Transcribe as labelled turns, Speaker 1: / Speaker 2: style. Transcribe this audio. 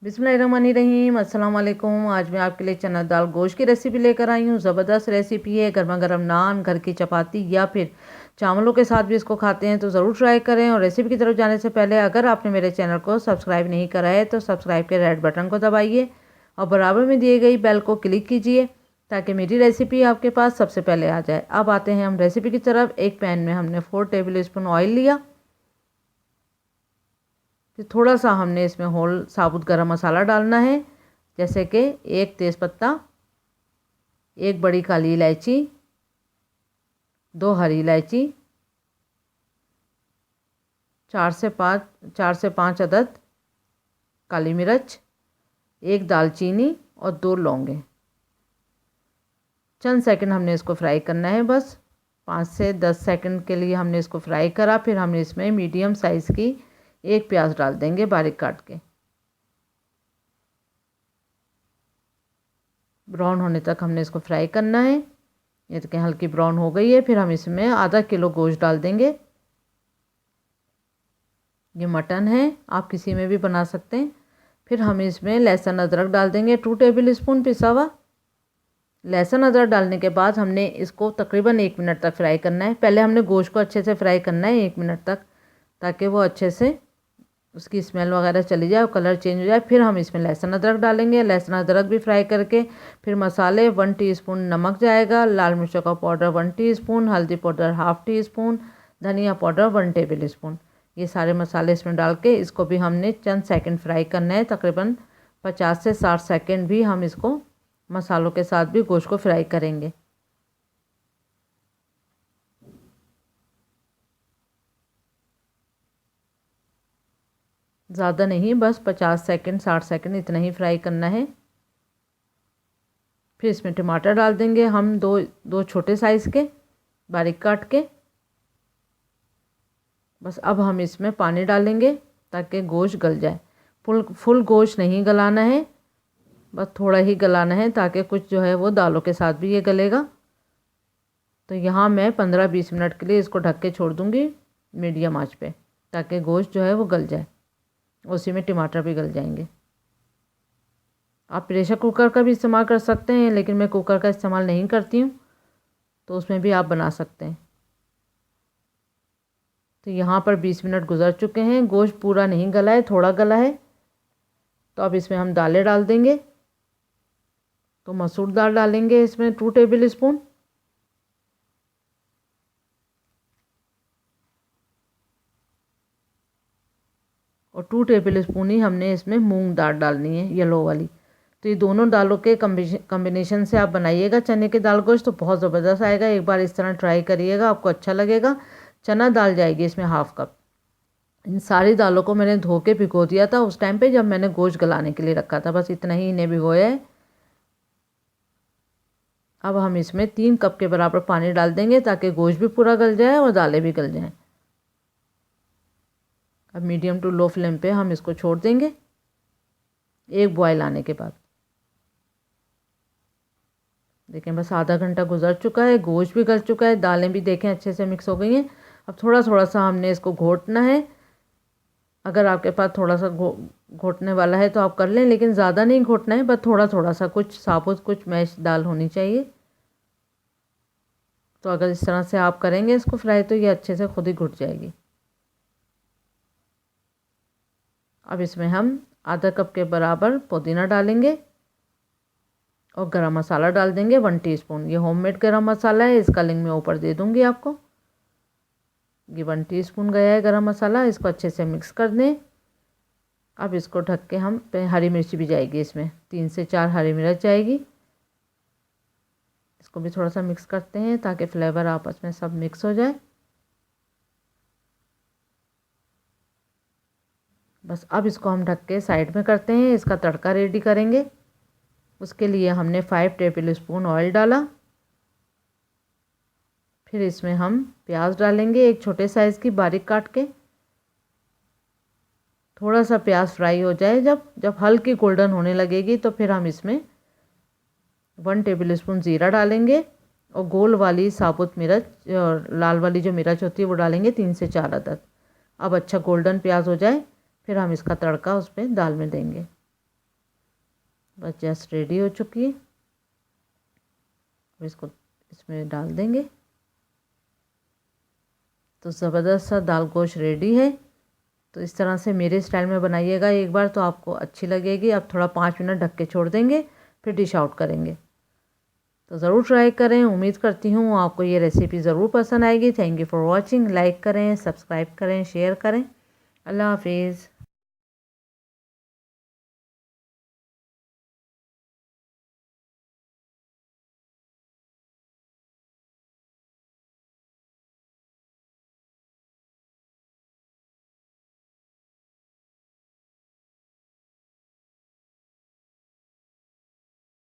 Speaker 1: बिस्मिल्लाहिर्रहमानिर्रहीम। अस्सलाम वालेकुम। आज मैं आपके लिए चना दाल गोश्त की रेसिपी लेकर आई हूँ। ज़बरदस्त रेसिपी है। गर्मा गर्म नान, घर की चपाती या फिर चावलों के साथ भी इसको खाते हैं, तो ज़रूर ट्राई करें। और रेसिपी की तरफ जाने से पहले अगर आपने मेरे चैनल को सब्सक्राइब नहीं करा है तो सब्सक्राइब के रेड बटन को दबाइए और बराबर में दिए गई बेल को क्लिक कीजिए ताकि मेरी रेसिपी आपके पास सबसे पहले आ जाए। अब आते हैं हम रेसिपी की तरफ। एक पैन में हमने 4 टेबल स्पून ऑयल लिया। फिर थोड़ा सा हमने इसमें होल साबुत गरम मसाला डालना है, जैसे कि 1 तेज़पत्ता, 1 बड़ी काली इलायची, 2 हरी इलायची, 4 से 5 अदद काली मिर्च, 1 दालचीनी और 2 लौंगे। चंद सेकंड हमने इसको फ्राई करना है, बस 5 से 10 सेकंड के लिए हमने इसको फ्राई करा। फिर हमने इसमें मीडियम साइज़ की 1 प्याज डाल देंगे बारीक काट के। ब्राउन होने तक हमने इसको फ्राई करना है। ये तो क्या हल्की ब्राउन हो गई है। फिर हम इसमें आधा किलो गोश्त डाल देंगे। ये मटन है, आप किसी में भी बना सकते हैं। फिर हम इसमें लहसुन अदरक डाल देंगे 2 टेबल स्पून पिसा हुआ। लहसुन अदरक डालने के बाद हमने इसको तकरीबन 1 मिनट तक फ्राई करना है। पहले हमने गोश्त को अच्छे से फ्राई करना है 1 मिनट तक, ताकि वो अच्छे से उसकी स्मेल वगैरह चली जाए और कलर चेंज हो जाए। फिर हम इसमें लहसुन अदरक डालेंगे। लहसुन अदरक भी फ्राई करके फिर मसाले 1 टीस्पून नमक जाएगा, लाल मिर्चों का पाउडर 1 टीस्पून, हल्दी पाउडर 1/2 टीस्पून, धनिया पाउडर 1 टेबल स्पून। ये सारे मसाले इसमें डाल के इसको भी हमने चंद सेकंड फ्राई करना है। तकरीबन 50 से 60 सेकंड भी हम इसको मसालों के साथ भी गोश्त को फ्राई करेंगे। ज़्यादा नहीं, बस 50 सेकंड 60 सेकंड इतना ही फ्राई करना है। फिर इसमें टमाटर डाल देंगे हम दो छोटे साइज़ के बारीक काट के। बस अब हम इसमें पानी डालेंगे ताकि गोश्त गल जाए। फुल गोश्त नहीं गलाना है, बस थोड़ा ही गलाना है, ताकि कुछ जो है वो दालों के साथ भी ये गलेगा। तो यहाँ मैं 15-20 मिनट के लिए इसको ढक के छोड़ दूँगी मीडियम आंच पे, ताकि गोश्त जो है वो गल जाए। उसी में टमाटर भी गल जाएंगे। आप प्रेशर कुकर का भी इस्तेमाल कर सकते हैं, लेकिन मैं कुकर का इस्तेमाल नहीं करती हूँ, तो उसमें भी आप बना सकते हैं। तो यहाँ पर 20 मिनट गुजर चुके हैं। गोश्त पूरा नहीं गला है, थोड़ा गला है। तो अब इसमें हम दालें डाल देंगे। तो मसूर दाल डालेंगे इसमें 2 टेबल स्पून, और 2 टेबल स्पून ही हमने इसमें मूंग दाल डालनी है, येलो वाली। तो ये दोनों दालों के कम्बिनेशन से आप बनाइएगा चने के दाल गोश्त, तो बहुत ज़बरदस्त आएगा। एक बार इस तरह ट्राई करिएगा, आपको अच्छा लगेगा। चना दाल जाएगी इसमें 1/2 कप। इन सारी दालों को मैंने धो के भिगो दिया था उस टाइम पे जब मैंने गोश्त गलाने के लिए रखा था। बस इतना ही इन्हें भिगोया है। अब हम इसमें 3 कप के बराबर पानी डाल देंगे ताकि गोश्त भी पूरा गल जाए और दालें भी गल जाएं। अब मीडियम टू लो फ्लेम पे हम इसको छोड़ देंगे एक बॉयल आने के बाद। देखें बस आधा घंटा गुजर चुका है, गोश्त भी गल चुका है, दालें भी देखें अच्छे से मिक्स हो गई हैं। अब थोड़ा थोड़ा सा हमने इसको घोटना है। अगर आपके पास थोड़ा सा घोटने वाला है तो आप कर लें, लेकिन ज़्यादा नहीं घोटना है, बस थोड़ा थोड़ा सा, कुछ साबुत कुछ मैश दाल होनी चाहिए। तो अगर इस तरह से आप करेंगे इसको फ्राई, तो ये अच्छे से खुद ही घुट जाएगी। अब इसमें हम आधा कप के बराबर पुदीना डालेंगे और गरम मसाला डाल देंगे 1 टीस्पून। ये होममेड गरम मसाला है, इसका लिंक मैं ऊपर दे दूँगी आपको। ये 1 टीस्पून गया है गरम मसाला। इसको अच्छे से मिक्स कर दें। अब इसको ढक के हम हरी मिर्ची भी जाएगी इसमें, 3 से 4 हरी मिर्च जाएगी। इसको भी थोड़ा सा मिक्स करते हैं ताकि फ्लेवर आपस में सब मिक्स हो जाए। बस अब इसको हम ढक के साइड में करते हैं। इसका तड़का रेडी करेंगे। उसके लिए हमने 5 टेबल स्पून ऑयल डाला। फिर इसमें हम प्याज डालेंगे एक छोटे साइज़ की बारीक काट के। थोड़ा सा प्याज फ्राई हो जाए, जब हल्की गोल्डन होने लगेगी, तो फिर हम इसमें 1 टेबल स्पून ज़ीरा डालेंगे और गोल वाली साबुत मिर्च और लाल वाली जो मिर्च होती है वो डालेंगे 3 से 4 अदद। अब अच्छा गोल्डन प्याज हो जाए, फिर हम इसका तड़का उस पर दाल में देंगे। बस जस्ट रेडी हो चुकी है। इसको इसमें डाल देंगे। तो ज़बरदस्त सा दाल गोश्त रेडी है। तो इस तरह से मेरे स्टाइल में बनाइएगा एक बार, तो आपको अच्छी लगेगी। अब थोड़ा 5 मिनट ढक के छोड़ देंगे, फिर डिश आउट करेंगे। तो ज़रूर ट्राई करें। उम्मीद करती हूँ आपको ये रेसिपी ज़रूर पसंद आएगी। Thank you for watching. Like करें, सब्सक्राइब करें, शेयर करें। अल्लाह हाफिज़।